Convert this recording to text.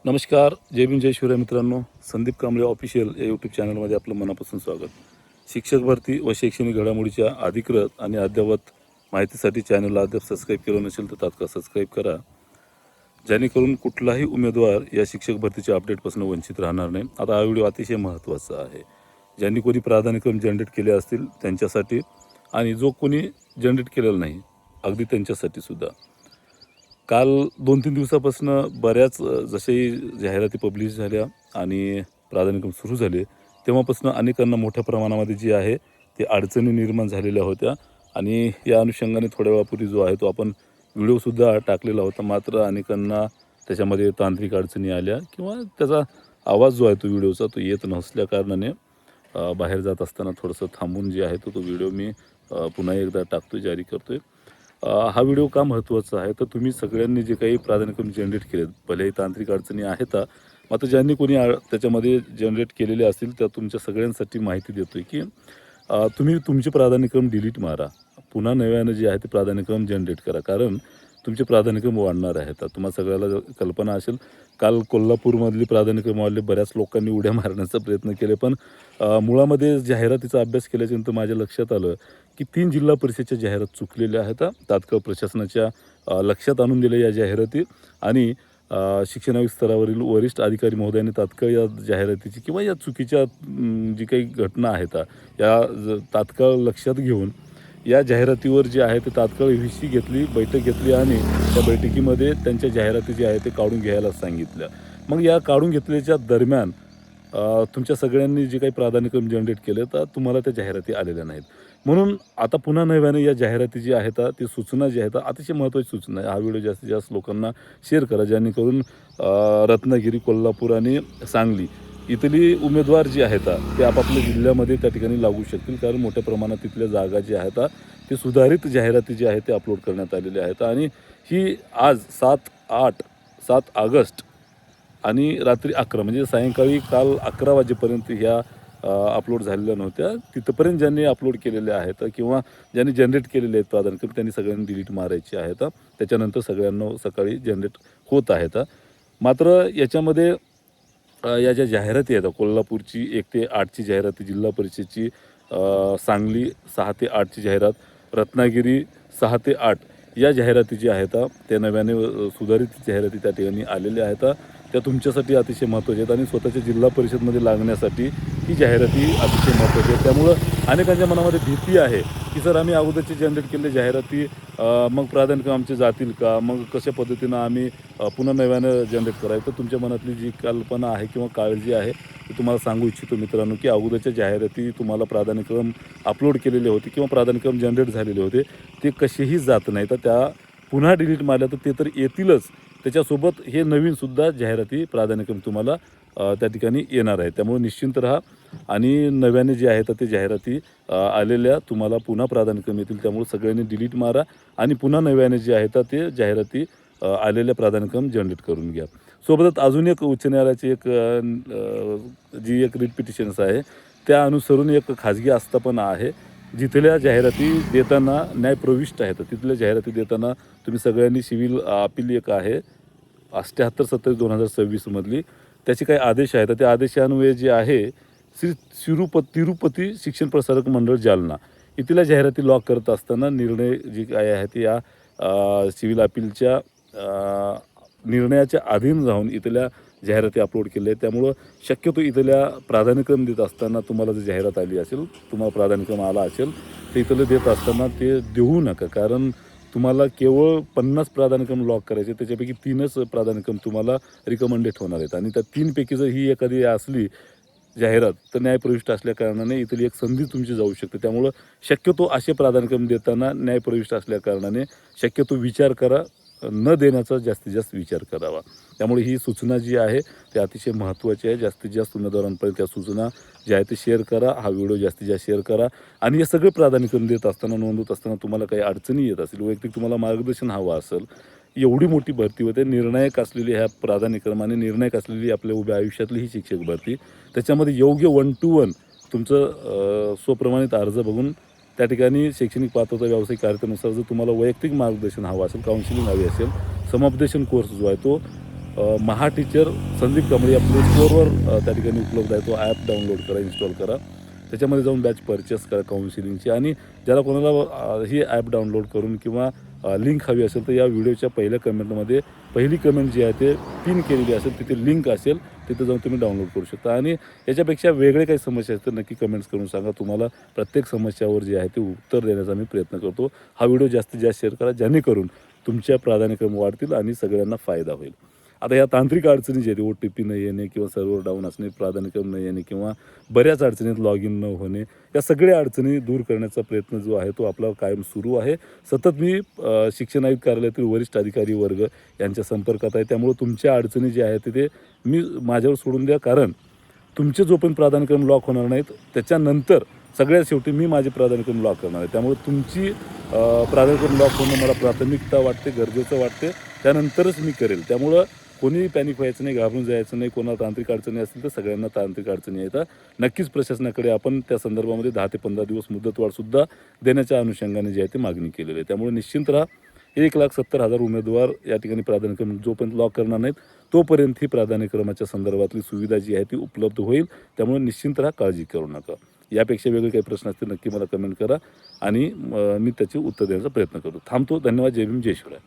नमस्कार, जय भीम जय शिवराय मित्रांनो. संदीप कांबळे ऑफिशियल या यूट्यूब चॅनलमध्ये आपलं मनापासून स्वागत. शिक्षक भरती व शैक्षणिक घडामोडीच्या अधिकृत आणि अद्ययावत माहितीसाठी चॅनलला अद्याप सबस्क्राईब केलं नसेल तर तात्काळ सबस्क्राईब करा, जेणेकरून कुठलाही उमेदवार या शिक्षक भरतीच्या अपडेटपासून वंचित राहणार नाही. आता हा व्हिडिओ अतिशय महत्त्वाचा आहे. ज्यांनी कोणी प्राधान्यक्रम जनरेट केले असतील त्यांच्यासाठी आणि जो कोणी जनरेट केलेला नाही अगदी त्यांच्यासाठी सुद्धा. काल 2-3 दिवसापासून बऱ्याच जसे जाहिराती पब्लिश झाल्या आणि प्राधान्यक्रम सुरू झाले तेव्हापासून अनेकांना मोठ्या प्रमाणामध्ये जी आहे ते अडचणी निर्माण झालेल्या होत्या आणि या अनुषंगाने थोड्या वेळापूर्वी जो आहे तो आपण व्हिडिओसुद्धा टाकलेला होता. मात्र अनेकांना त्याच्यामध्ये तांत्रिक अडचणी आल्या किंवा त्याचा आवाज जो आहे तो व्हिडिओचा तो येत नसल्या कारणाने बाहेर जात असताना थोडंसं थांबून जे आहे तो व्हिडिओ मी पुन्हा एकदा टाकतो, जारी करतो आहे. हा व्हिडिओ का महत्त्वाचा आहे तर तुम्ही सगळ्यांनी जे काही प्राधान्यक्रम जनरेट केलेत, भलेही तांत्रिक अडचणी आहेत, मात्र ज्यांनी कोणी त्याच्यामध्ये जनरेट केलेले असतील त्या तुमच्या सगळ्यांसाठी माहिती देतो आहे की तुम्ही तुमचे प्राधान्यक्रम डिलीट मारा, पुन्हा नव्यानं जे आहे ते प्राधान्यक्रम जनरेट करा, कारण तुमचे प्राधान्यक्रम वाढणार आहेत. तुम्हाला सगळ्याला कल्पना असेल, काल कोल्हापूरमधली प्राधान्यक्रम वाढले, बऱ्याच लोकांनी उड्या मारण्याचा प्रयत्न केले, पण मुळामध्ये जाहिरातीचा अभ्यास केल्याच्यानंतर माझ्या लक्षात आलं की 3 जिल्हा परिषदेच्या जाहिरात चुकलेल्या आहेत. तात्काळ प्रशासनाच्या लक्षात आणून दिल्या या जाहिराती आणि शिक्षण आयुक्त स्तरावरील वरिष्ठ अधिकारी महोदयांनी तात्काळ या जाहिरातीची किंवा या चुकीच्या जी काही घटना आहेत या तात्काळ लक्षात घेऊन या जाहिरातीवर जे आहे ते तात्काळ व्हीसी घेतली, बैठक घेतली आणि त्या बैठकीमध्ये त्यांच्या जाहिराती जे आहे ते काढून घ्यायला सांगितल्या. मग या काढून घेतल्याच्या दरम्यान तुमच्या सगळ्यांनी जे काही प्राधान्यक्रम जनरेट केले तर तुम्हाला त्या जाहिराती आलेल्या नाहीत. म्हणून आता पुन्हा नव्याने या जाहिराती जी आहेत ती सूचना जी आहेत अतिशय महत्त्वाची सूचना आहे. हा व्हिडिओ जास्तीत जास्त लोकांना शेअर करा, जेणेकरून रत्नागिरी, कोल्हापूर आणि सांगली इथली उमेदवार जी आहेत ते आपापल्या जिल्ह्यामध्ये त्या ठिकाणी लागू शकतील, कारण मोठ्या प्रमाणात तिथल्या जागा जी आहेत ते सुधारित जाहिराती जी आहेत ते अपलोड करण्यात आलेल्या आहेत. आणि ही आज 7 ऑगस्ट आणि रात्री 11 म्हणजे सायंकाळी काल 11 वाजेपर्यंत ह्या अपलोड झालेल्या नव्हत्या. तिथपर्यंत ज्यांनी अपलोड केलेले आहेत किंवा ज्यांनी जनरेट केलेले आहेत प्राधान्यक्रम त्यांनी सगळ्यांनी डिलीट मारायचे आहेत. त्याच्यानंतर सगळ्यांना सकाळी जनरेट होत आहेत. मात्र याच्यामध्ये या ज्या जाहिराती आहेत, कोल्हापूरची 1 ते 8ची जाहिराती, जिल्हा परिषदची सांगली 6 ते 8ची जाहिरात, रत्नागिरी 6 ते 8 या जाहिराती ज्या आहेत त्या नव्याने सुधारित जाहिराती त्या ठिकाणी आलेल्या आहेत. त्या तुमच्यासाठी अतिशय महत्त्वाच्या आहेत आणि स्वतःच्या जिल्हा परिषदमध्ये लागण्यासाठी ही जाहिराती अतिशय महत्त्वाची आहे. त्यामुळं अनेकांच्या मनामध्ये भीती आहे की सर आम्ही अगोदरचे जनरेट केलेले जाहिराती मग प्राधान्यक्रम आमचे जातील का, मग कशा पद्धतीनं आम्ही पुन्हा नव्यानं जनरेट करायचं. तर तुमच्या मनातली जी कल्पना आहे किंवा काळजी आहे ती तुम्हाला सांगू इच्छितो मित्रांनो की अगोदरच्या जाहिराती तुम्हाला प्राधान्यक्रम अपलोड केलेले होते किंवा प्राधान्यक्रम जनरेट झालेले होते ते कसेही जात नाही, तर त्या पुन्हा डिलीट मारल्या तर ते तर येतीलच, त्याच्यासोबत हे नवीनसुद्धा जाहिराती प्राधान्यक्रम तुम्हाला त्या ठिकाणी येणार आहे. त्यामुळे निश्चिंत राहा आणि नव्याने जे आहेत ते जाहिराती आलेल्या तुम्हाला पुन्हा प्राधान्यक्रम येतील. त्यामुळे सगळ्यांनी डिलीट मारा आणि पुन्हा नव्याने जे आहेत ते जाहिराती आलेल्या प्राधान्यक्रम जनरेट करून घ्या. सोबतच अजून एक उच्च न्यायालयाची जी एक रिट पिटिशन्स आहे त्या अनुसरून एक खाजगी आस्थापना आहे जिथल्या जाहिराती देताना न्यायप्रविष्ट आहेत. तिथल्या जाहिराती देताना तुम्ही सगळ्यांनी सिव्हिल अपील एक आहे 78/2026 मधली, त्याचे काही आदेश आहेत. त्या आदेशान्वये जे आहे तिरुपती शिक्षण प्रसारक मंडळ जालना इथल्या जाहिराती लॉक करत असताना निर्णय जी काय आहे ते या सिव्हिल अपीलच्या निर्णयाच्या अधीन राहून इथल्या जाहिराती अपलोड केल्या आहेत. त्यामुळं शक्यतो इथल्या प्राधान्यक्रम देत असताना तुम्हाला जर जाहिरात आली असेल, तुम्हाला प्राधान्यक्रम आला असेल तर इथलं देत असताना ते देऊ नका, कारण तुम्हाला केवळ 50 प्राधान्यक्रम लॉक करायचे, त्याच्यापैकी 3च प्राधान्यक्रम तुम्हाला रिकमेंडेड होणार आहेत आणि त्या 3पैकी जर ही एखादी असली जाहिरात तर न्यायप्रविष्ट असल्या कारणाने इथली एक संधी तुमची जाऊ शकते. त्यामुळं शक्यतो असे प्राधान्यक्रम देताना न्यायप्रविष्ट असल्या कारणाने शक्यतो विचार करा, न देण्याचा जास्तीत जास्त विचार करावा. त्यामुळे ही सूचना जी आहे ती अतिशय महत्त्वाची आहे. जास्तीत जास्त उमेदवारांपर्यंत त्या सूचना ज्या आहेत ते शेअर करा, हा व्हिडिओ जास्तीत जास्त शेअर करा आणि हे सगळे प्राधान्यक्रम देत असताना, नोंदवत असताना तुम्हाला काही अडचणी येत असतील, वैयक्तिक तुम्हाला मार्गदर्शन हवं असेल, एवढी मोठी भरती होते, निर्णायक असलेली ह्या प्राधान्यक्रमाने निर्णायक असलेली आपल्या उभ्या आयुष्यातली ही शिक्षक भरती, त्याच्यामध्ये योग्य 1 to 1 तुमचं स्वप्रमाणित अर्ज बघून त्या ठिकाणी शैक्षणिक पात्रता व्यावसायिक कार्यक्रमानुसार जर तुम्हाला वैयक्तिक मार्गदर्शन हवं असेल, काउन्सिलिंग हवी असेल, समुपदेशन कोर्स जो आहे तो महा टीचर संदीप कांबळे या प्ले स्टोअरवर त्या ठिकाणी उपलब्ध आहे. तो ॲप डाउनलोड करा, इन्स्टॉल करा. त्याच्यामध्ये जाऊन बॅच परचेस करा काउन्सिलिंगची. आणि ज्याला कोणाला ही ॲप डाउनलोड करून किंवा लिंक हवी असेल तर या व्हिडिओच्या पहिल्या कमेंटमध्ये पहिली कमेंट जी आहे ते पिन केलेली असेल, तिथे लिंक असेल, तिथे जाऊन तुम्ही डाउनलोड करू शकता. आणि याच्यापेक्षा वेगळे काही समस्या असतील तर नक्की कमेंट्स करून सांगा. तुम्हाला प्रत्येक समस्यावर जे आहे ते उत्तर देण्याचा मी प्रयत्न करतो. हा व्हिडिओ जास्तीत जास्त शेअर करा, जेणेकरून तुमच्या प्राधान्यक्रम वाढतील आणि सगळ्यांना फायदा होईल. आता या तांत्रिक अडचणी जे आहेत, OTP न येणे किंवा सर्व्हर डाऊन असणे, प्राधान्यक्रम न येणे किंवा बऱ्याच अडचणीत लॉग इन न होणे, या सगळ्या अडचणी दूर करण्याचा प्रयत्न जो आहे तो आपला कायम सुरू आहे. सतत मी शिक्षण आयुक्त कार्यालयातील वरिष्ठ अधिकारी वर्ग यांच्या संपर्कात आहे. त्यामुळे तुमच्या अडचणी ज्या आहेत ते मी माझ्यावर सोडून द्या, कारण तुमचे जोपर्यंत प्राधान्यक्रम लॉक होणार नाहीत त्याच्यानंतर सगळ्यात शेवटी मी माझे प्राधान्यक्रम लॉक करणार आहे. त्यामुळे तुमची प्राधान्यक्रम लॉक होणं मला प्राथमिकता वाटते, गरजेचं वाटते. त्यानंतरच मी करेल. त्यामुळं कोणीही पॅनिक व्हायचं नाही, घाबरून जायचं नाही. कोणाला तांत्रिक अडचणी असतील तर सगळ्यांना तांत्रिक अडचणी येतात. नक्कीच प्रशासनाकडे आपण त्या संदर्भामध्ये 10 ते 15 दिवस मुदतवाढसुद्धा देण्याच्या अनुषंगाने जी आहे ती मागणी केलेली आहे. त्यामुळे निश्चिंत राहा. 1,70,000 उमेदवार या ठिकाणी प्राधान्यक्रम जोपर्यंत लॉक करणार नाहीत तोपर्यंत ही प्राधान्यक्रमाच्या संदर्भातली सुविधा जी आहे ती उपलब्ध होईल. त्यामुळे निश्चिंत राहा, काळजी करू नका. यापेक्षा वेगळे काही प्रश्न असतील नक्की मला कमेंट करा आणि मी त्याची उत्तर देण्याचा प्रयत्न करतो. थांबतो. धन्यवाद. जय भीम, जय शिवराय.